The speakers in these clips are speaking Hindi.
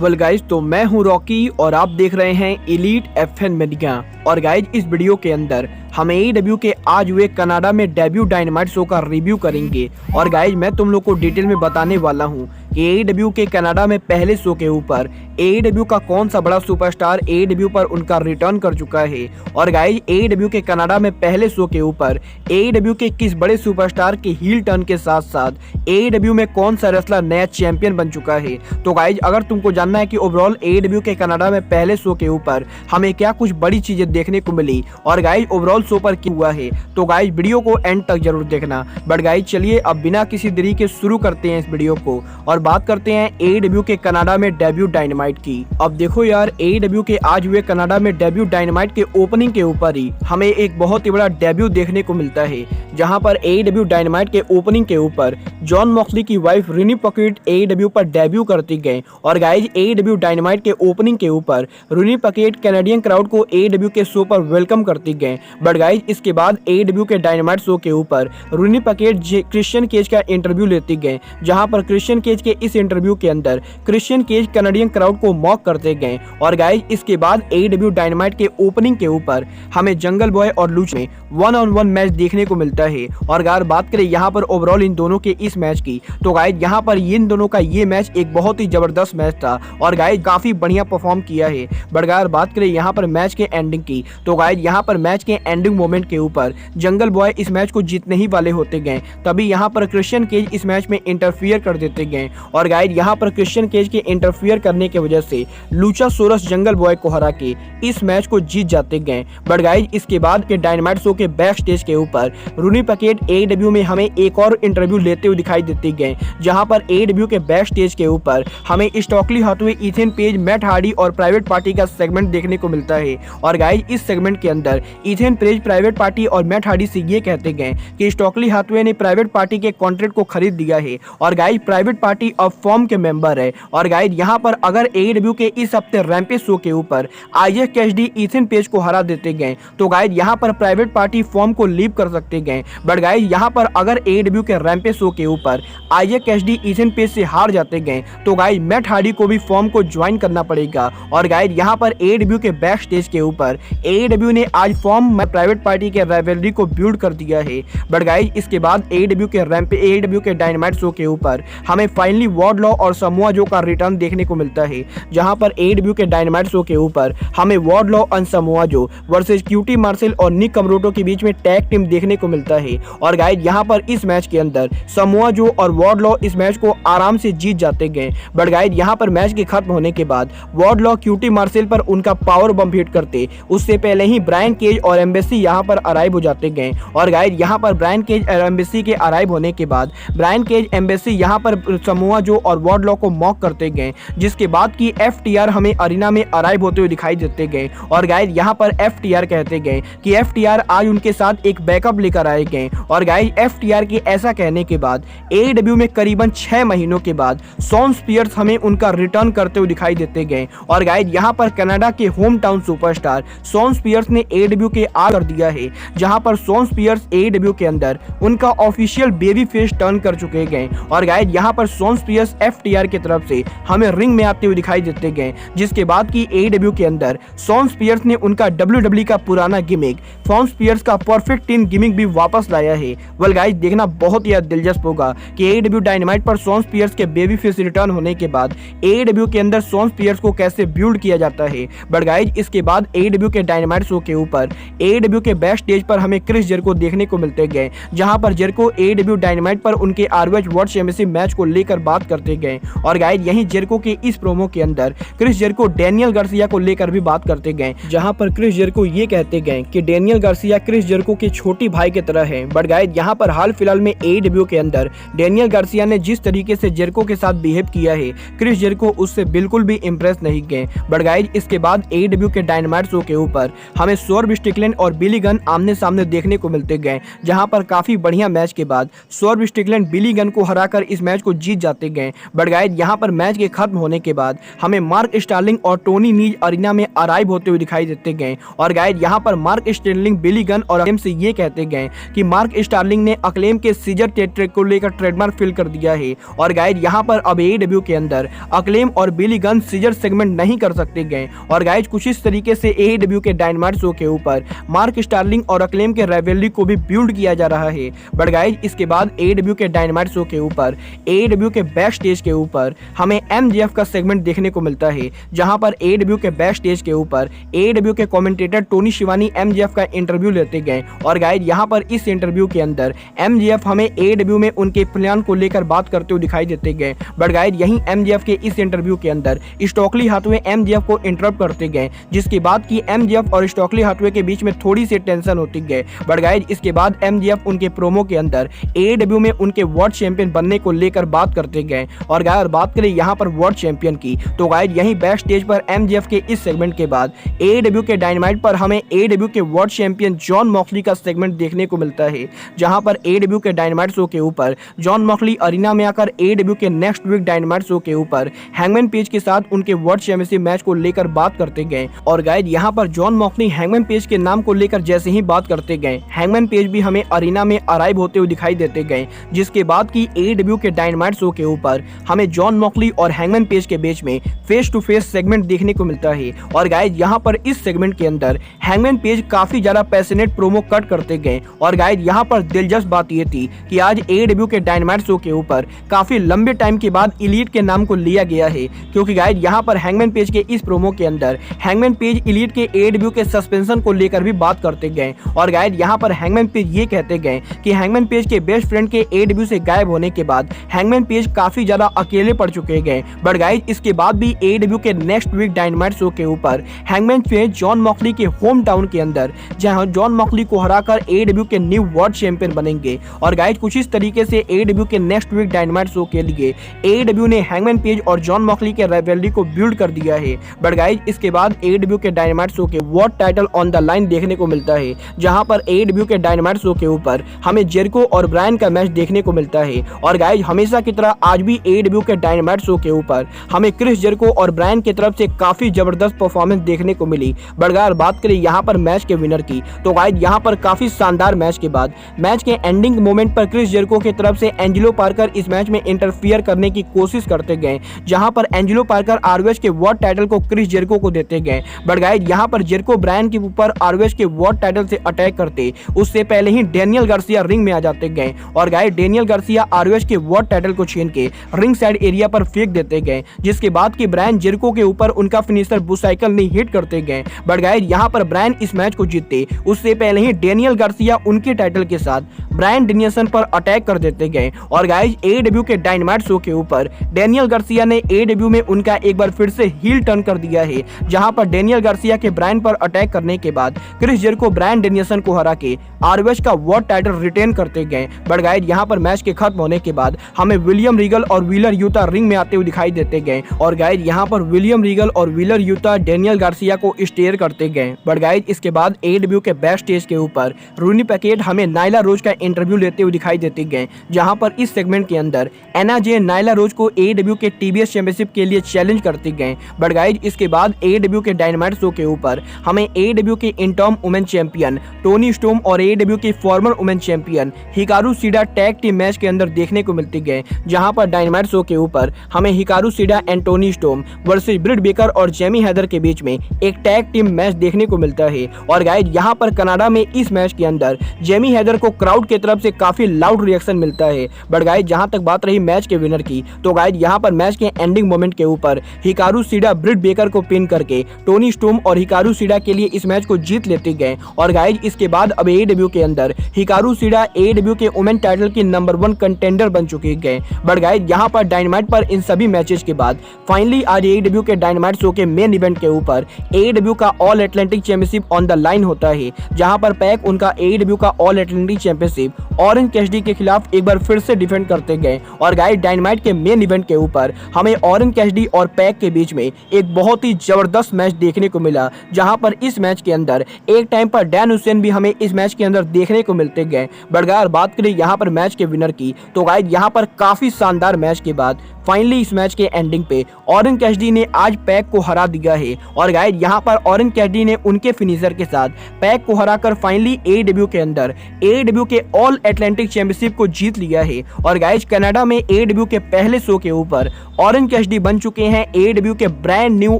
वेल गाइज, तो मैं हूं रॉकी और आप देख रहे हैं एलीट एफएन मीडिया। और गाइज, इस वीडियो के अंदर हम AEW के आज हुए कनाडा में डेब्यू डायनामाइट शो का रिव्यू करेंगे। और गाइज, मैं तुम लोग को डिटेल में बताने वाला हूं कि AEW के कनाडा में पहले शो के ऊपर AEW का कौन सा बड़ा सुपरस्टार AEW पर उनका रिटर्न कर चुका है। और गाइज, AEW के कनाडा में पहले शो के ऊपर AEW के किस बड़े सुपरस्टार के हील टर्न के साथ साथ AEW में कौन सा रेसलर नया चैंपियन बन चुका है। तो गाइज, अगर तुमको जानना है कि ओवरऑल AEW के कनाडा में पहले शो के ऊपर हमें क्या कुछ बड़ी चीजें देखने को मिली और गाइज ओवरऑल शो पर क्या हुआ है, तो गाइज वीडियो को एंड तक जरूर देखना। बट गाइज, चलिए अब बिना किसी देरी के शुरू करते हैं इस वीडियो को और बात करते हैं AEW के कनाडा में डेब्यू डायनामाइट की। अब देखो यार, AEW के आज हुए कनाडा में डेब्यू डायनामाइट के ओपनिंग के ऊपर ही हमें एक बहुत ही बड़ा डेब्यू देखने को मिलता है, जहां पर AEW डायनामाइट के ओपनिंग के ऊपर जॉन मॉक्सली की वाइफ रिनी पकेट AEW पर डेब्यू करती गए। और गाइज, AEW डायनामाइट के ओपनिंग के ऊपर रिनी पकेट कैनेडियन क्राउड को AEW के शो पर वेलकम करती गए। बट गाइज, इसके बाद AEW के डायनामाइट शो के ऊपर रिनी पकेट क्रिश्चियन केज का इंटरव्यू लेती गए, जहां पर क्रिश्चियन केज के इस इंटरव्यू के अंदर क्रिश्चियन केज कैनेडियन क्राउड को मॉक करते गए। और गाइज, इसके बाद AEW डायनामाइट के ओपनिंग के ऊपर हमें जंगल बॉय और लूच में 1-on-1 मैच देखने को मिलता है। और अगर बात करें यहाँ पर ओवरऑल इन दोनों के इस मैच की, तो गाइज यहाँ पर इन दोनों का ये मैच एक बहुत ही जबरदस्त मैच था और गाइज काफी बढ़िया परफॉर्म किया है। बट अगर बात करें यहाँ पर मैच के एंडिंग की, तो गाइज यहाँ पर मैच के एंडिंग मोमेंट के ऊपर जंगल बॉय इस मैच को जीतने ही वाले होते गए, तभी यहाँ पर क्रिश्चियन केज इस मैच में इंटरफियर कर देते गए। और गाइज, यहाँ पर क्रिश्चियन केज के इंटरफियर करने की वजह से लूचासोरस जंगल बॉय को हरा के इस मैच को जीत जाते गए। बट गाइज, इसके बाद के डायनामाइट शो के बैक स्टेज के ऊपर रूनी पकेट AEW में हमें एक और इंटरव्यू लेते हुए दिखाई देते गए, जहां पर AEW के बैक स्टेज के ऊपर हमें Stokely Hathaway, Ethan Page, Matt Hardy और प्राइवेट पार्टी का सेगमेंट देखने को मिलता है। और गाइज, इस सेगमेंट के अंदर इथेन पेज, प्राइवेट पार्टी और मैट हार्डी से ये कहते गए कि स्टॉकली हाथवे ने प्राइवेट पार्टी के कॉन्ट्रैक्ट को खरीद दिया है और गाइज प्राइवेट पार्टी अब फॉर्म के मेंबर है। और गाइज, यहाँ पर अगर AEW के इस हफ्ते रैंपेज शो के ऊपर आईजे कैशडी इथेन पेज को हरा देते गए, तो गाइज यहाँ पर प्राइवेट पार्टी फॉर्म को लीव कर सकते गए। बट गाइज, यहाँ पर अगर AEW के रैंपेज शो के ऊपर आईजे कैशडी इथेन पेज से हार जाते गए, तो गाइज मैट हार्डी को भी फॉर्म को ज्वाइन करना पड़ेगा। और गाइज, यहाँ पर AEW के बैक स्टेज के ऊपर AEW ने आज फॉर्म में प्राइवेट पार्टी के राइवलरी को बिल्ड कर दिया है। बट गाइज, इसके बाद AEW के डायनामाइट शो के ऊपर हमें फाइनली वार्डलॉ और समोआ जो का रिटर्न देखने को मिलता है, जहां पर AEW के डायनामाइट शो के ऊपर हमें वार्डलॉ और Samoa Joe versus cutie martial और निक कमरोटो के बीच में टैग टीम देखने को मिलता है। और गाइज, यहाँ पर इस मैच के अंदर समोआ जो और वार्डलॉ इस मैच को आराम से जीत जाते गए। बट गाइज, यहाँ पर मैच के खत्म होने के बाद वार्डलॉ क्यूटी मार्शल पर उनका पावर बम हिट करते उससे पहले ही ब्रायन केज और एम्बेसी यहाँ पर अराइव हो जाते गए। और गाइज, यहाँ पर ब्रायन केज और एम्बेसी के अराइव होने के बाद ब्रायन केज, एम्बेसी यहाँ पर समोआ जो और वार्डलॉ को मॉक करते गए, जिसके बाद की FTR हमें अरीना में अराइव होते हुए दिखाई देते गए। और गाइज, यहाँ पर FTR कहते गए कि FTR आज उनके साथ एक बैकअप लेकर आए गए। और गाइज, FTR के ऐसा कहने के बाद AEW में करीबन 6 महीनों के बाद शॉन स्पियर्स हमें उनका रिटर्न करते हुए दिखाई देते गए। और गाइज, यहाँ पर कनाडा के hometown superstar Shawn Spears ने AEW के आ कर दिया है, जहां पर शॉन स्पियर्स AEW के अंदर उनका ऑफिशियल बेबी फेस टर्न कर चुके गए। और गाइज, यहाँ पर शॉन स्पियर्स FTR की तरफ से हमें रिंग में आते हुए दिखाई देते गए, जिसके बाद की AEW के अंदर शॉन स्पियर्स ने उनका WWE का पुराना गिमिक, शॉन स्पियर्स का परफेक्ट टीम गिमिक भी वापस लाया है। वेल गाइज, देखना बहुत ही दिलचस्प होगा कि AEW डायनामाइट पर शॉन स्पियर्स के बेबी फेस रिटर्न होने के बाद AEW के अंदर शॉन स्पियर्स को कैसे बिल्ड किया जाता है। बट गाइज, इसके बाद AEW के डायनामाइट शो के ऊपर AEW के बैक स्टेज पर हमें क्रिस जेरिको देखने को मिलते गए, जहां पर जेरिको AEW डायनामाइट पर उनके ROH वर्ल्ड चैंपियनशिप मैच को लेकर बात करते गए। और गाइज, यहीं जेरिको के इस प्रोमो के अंदर क्रिस जेरिको डेनियल गार्सिया को लेकर भी बात करते गए, जहां पर क्रिस जेरिको ये कहते गए कि डेनियल गार्सिया क्रिस जेरिको के छोटी भाई की तरह है। बट गाइज, यहाँ पर हाल फिलहाल में AEW के अंदर डेनियल गार्सिया ने जिस तरीके से जेरिको के साथ बिहेव किया है, क्रिस जेरिको उससे बिल्कुल भी इंप्रेस नहीं गए। बट गाइज, इसके बाद AEW के डायनामाइट शो के ऊपर हमें स्वॉर्ब स्टिकलैंड और बिली गन आमने सामने देखने को मिलते गए, जहां पर काफी बढ़िया मैच के बाद स्वॉर्ब स्टिकलैंड बिली गन को हराकर इस मैच को जीत जाते गए। बट गाइज, यहाँ पर मैच के खत्म होने के बाद हमें मार्क स्टार्लिंग और टोनी नीज अरीना में अराइव होते हुए दिखाई देते गए। और गाइज, यहाँ पर मार्क स्टार्लिंग, बिली गन और अक्लेम से ये कहते गए कि मार्क स्टार्लिंग ने अक्लेम के सीजर टेट्रिक को लेकर ट्रेडमार्क फिल कर दिया है। और गाइज यहाँ पर अब AEW के अंदर अक्लेम और बिली गन सीजर सेगमेंट नहीं कर सकते गए। और गाइज कुछ इस तरीके से AEW के डायनामाइट शो के ऊपर मार्क स्टार्लिंग और अक्लेम के राइवलरी को भी बिल्ड किया जा रहा है। बट गाइज इसके बाद AEW के डायनामाइट शो के ऊपर AEW के बैक स्टेज के ऊपर हमें MJF का सेगमेंट देखने को मिलता है, जहां पर AEW के बैक स्टेज के ऊपर AEW के कमेंटेटर टोनी शिवानी MJF का इंटरव्यू लेते गए। और गाइज यहाँ पर इस इंटरव्यू के अंदर MJF हमें AEW में उनके प्लान को लेकर बात करते हुए दिखाई देते गए। बट गाइज यहीं MJF के इस इंटरव्यू के अंदर स्टॉकली हाथवे MJF को इंटरप्ट करते गए, जिसके बाद की MJF और स्टॉकली हाथवे के बीच में थोड़ी सी टेंशन होती गई। बट गाइज इसके बाद MJF उनके प्रोमो के अंदर AEW में उनके वर्ल्ड चैंपियन बनने को लेकर बात करते गए। और गाइज बात करें यहाँ पर वर्ल्ड चैंपियन की, तो गाइज यहीं बैक स्टेज पर MJF के इस सेगमेंट के बाद AEW के डायनामाइट पर हमें AEW के वर्ल्ड चैंपियन जॉन मॉक्सली का सेगमेंट देखने को मिलता है, जहां पर AEW के डायनामाइट शो के ऊपर जॉन मॉक्सली अरीना में आकर AEW के नेक्स्ट वीक डायनामाइट शो के ऊपर हैंगमैन पेज के साथ उनके वर्ल्ड चैंपियनशिप मैच को लेकर बात करते गए। और गाइज यहाँ पर जॉन मॉक्सली हैंगमैन पेज के नाम को लेकर जैसे ही बात करते गए, हैंगमैन पेज भी हमें अरीना में अराइव होते हुए दिखाई देते गए, जिसके बाद की AEW के डायनामाइट शो के ऊपर हमें जॉन मॉक्सली और हैंगमैन पेज के बीच में फेस टू फेस सेगमेंट देखने को मिलता है। और गाइज यहाँ पर इस सेगमेंट के अंदर हैंगमैन पेज काफी ज्यादा पैशनेट प्रोमो कट करते गए। और गाइज यहाँ पर दिलचस्प बात ये थी कि आज AEW के डायनामाइट शो के ऊपर काफी लंबे टाइम के बाद एलीट के नाम को लिया गया है, क्योंकि गाइज यहाँ पर हैंगमैन पेज के इस प्रोमो के अंदर हैंगमैन पेज एलीट के AEW के सस्पेंशन को लेकर भी बात करते गए। और गाइज यहाँ पर हैंगमैन पेज ये कहते गए कि हैंगमैन पेज के बेस्ट फ्रेंड के AEW से गायब होने के बाद हैंगमैन पेज काफी ज्यादा अकेले पड़ चुके गए। बट गाइज इसके बाद भी AEW के नेक्स्ट वीक डायनामाइट शो के ऊपर हैंगमैन पेज जॉन मॉक्सली के होम टाउन के अंदर जहां जॉन मॉक्सली को हराकर AEW के न्यू वर्ल्ड चैंपियन बनेंगे। और गाइज कुछ इस तरीके से AEW के नेक्स्ट वीक डायनामाइट शो के लिए AEW ने हैंगमैन पेज और जॉन मॉक्सली के राइवलरी को बिल्ड कर दिया है। बट गाइज इसके बाद AEW के डायनामाइट शो के world title on the line देखने को मिलता है, जहां पर AEW के डायनामाइट शो के ऊपर हमें जेरिको और ब्रायन का मैच देखने को मिलता है। और गाइज हमेशा की तरह आज भी AEW के डायनामाइट शो के ऊपर हमें क्रिस जेरिको और ब्रायन की तरफ से काफी जबरदस्त परफॉर्मेंस देखने को मिली। बट गाइज बात करें यहाँ पर मैच के विनर की, तो गाइज यहाँ पर काफी शानदार मैच के बाद मैच के एंडिंग मोमेंट पर क्रिस जेरिको की तरफ से एंजेलो पार्कर इस मैच में इंटरफियर करने की कोशिश करते गए, जहां पर एंजेलो पार्कर ROH के वर्ल्ड टाइटल को क्रिस जेरिको को देते गए। बट गाइज यहाँ पर जेरिको ब्रायन के ऊपर ROH के वर्ल्ड टाइटल से अटैक करते उससे पहले ही डेनियल गार्सिया रिंग में आ जाते गए। और गाइज डेनियल गार्सिया ROH के वर्ल्ड टाइटल को छीन के रिंग साइड एरिया पर फेंक देते गए, जिसके बाद की ब्रायन जेरिको के ऊपर उनका फिनिशर बुसाइकल ने हिट करते गए। बट गाइज यहाँ पर ब्रायन इस मैच को जीतते उससे पहले ही डेनियल गार्सिया उनके टाइटल के साथ ब्रायन डेनियल्सन पर अटैक कर देते गए। और गाइज AEW के डायनामाइट शो के ऊपर डेनियल गार्सिया ने AEW में उनका एक बार फिर से हील टर्न कर दिया है, जहां पर डेनियल गार्सिया के ब्रायन पर अटैक करने के बाद क्रिस जेरिको ब्रायन डेनियल्सन को हरा के ROH का वर्ल्ड टाइटल रिटेन करते गए। बट गाइज यहाँ पर मैच के खत्म होने के बाद हमें विलियम रीगल और व्हीलर यूता रिंग में आते हुए दिखाई देते गए। और गाइज यहाँ पर विलियम रीगल और व्हीलर यूता डेनियल गार्सिया को स्टेयर करते गए। बट गाइज इसके बाद AEW के बैक स्टेज के ऊपर रूनी पैकेट हमें नाइला रोज का इंटरव्यू लेते हुए दिखाई देते गए, जहां पर इस सेगमेंट के अंदर एना जे नाइला रोज को AEW के TBS चैंपियनशिप के लिए चैलेंज करते गए। बट गाइज इसके बाद AEW के डायनामाइट शो के ऊपर हमें AEW के इंटर्म वुमेन चैंपियन टोनी स्टोम और AEW के farmer women champion Hikaru SIDA tag team match के अंदर देखने को मिलते गए, जहां पर डायनामाइट शो के ऊपर हमें Hikaru Shida and Toni Storm versus Britt Baker और जेमी हैदर के बीच में एक टैग टीम मैच देखने को मिलता है। और गाइज यहाँ पर कनाडा में इस मैच के अंदर जेमी हैदर को क्राउड की तरफ से काफी लाउड रिएक्शन मिलता है। बट गाइज जहां तक बात रही मैच के विनर की, तो गाइज यहाँ पर मैच के एंडिंग मोमेंट के ऊपर हिकारू सीडा ब्रिट बेकर को पिन करके टोनी स्टोम और हिकारू सीडा के लिए इस मैच को जीत लेते गए। और गाइज इसके बाद अब AEW के अंदर हिकारू सीडा AEW के वुमेन टाइटल की नंबर 1 कंटेंडर बन चुके गए। बट गाइज यहाँ पर डायनामाइट पर इन सभी मैचेस के बाद फाइनली आज AEW के डायनामाइट शो के मेन इवेंट के ऊपर AEW का all Atlantic championship on the line होता है, जहां पर पैक उनका AEW का all Atlantic championship orange Cassidy के खिलाफ एक बार फिर से डिफेंड करते गए। और गाइस डायनामाइट के मेन इवेंट के ऊपर हमें ऑरेंज कैसिडी और पैक के बीच में एक बहुत ही जबरदस्त मैच देखने को मिला, जहां पर इस मैच के अंदर एक टाइम पर डैन हुसैन भी हमें इस मैच के अंदर देखने को मिलते गए। बट गाइस बात करें यहाँ पर मैच के विनर की, तो गाइस यहाँ पर काफी शानदार मैच के बाद फाइनली इस मैच के एंडिंग पे ऑरेंज कैसिडी ने आज पैक को हरा दिया है। और गाइस यहाँ पर ऑरेंज कैसिडी ने उनके फिनिशर के साथ पैक को हराकर फाइनली AEW के अंदर AEW के ऑल एटलांटिक चैंपियनशिप को जीत जीत लिया है। और गाइज कनाडा में AEW के पहले शो के ऊपर ऑरेंज कैसिडी बन चुके हैं AEW के brand knew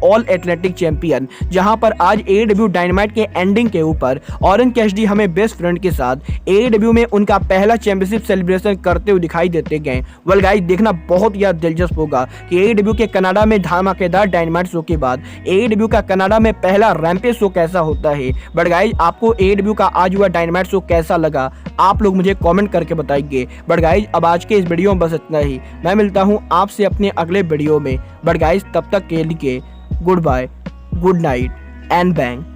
all athletic champion, जहां पर आज AEW डायनामाइट के एंडिंग के ऊपर ऑरेंज कैसिडी हमें बेस्ट फ्रेंड के साथ AEW में उनका पहला चैंपियनशिप सेलिब्रेशन करते हुए दिखाई देते गए। वेल गाइज देखना बहुत ही दिलचस्प होगा कि AEW के कनाडा में धमाकेदार डायनामाइट शो के बाद AEW का कनाडा में पहला रैंपेज शो कैसा होता है। बट गाइज आपको AEW का आज हुआ डायनामाइट शो कैसा लगा, आप लोग मुझे कमेंट करके बताइए। बट गाइज अब आज के इस वीडियो में बस इतना ही, मैं मिलता हूं आपसे अपने अगले वीडियो में। बट गाइज तब तक के लिए goodbye, good night and bang.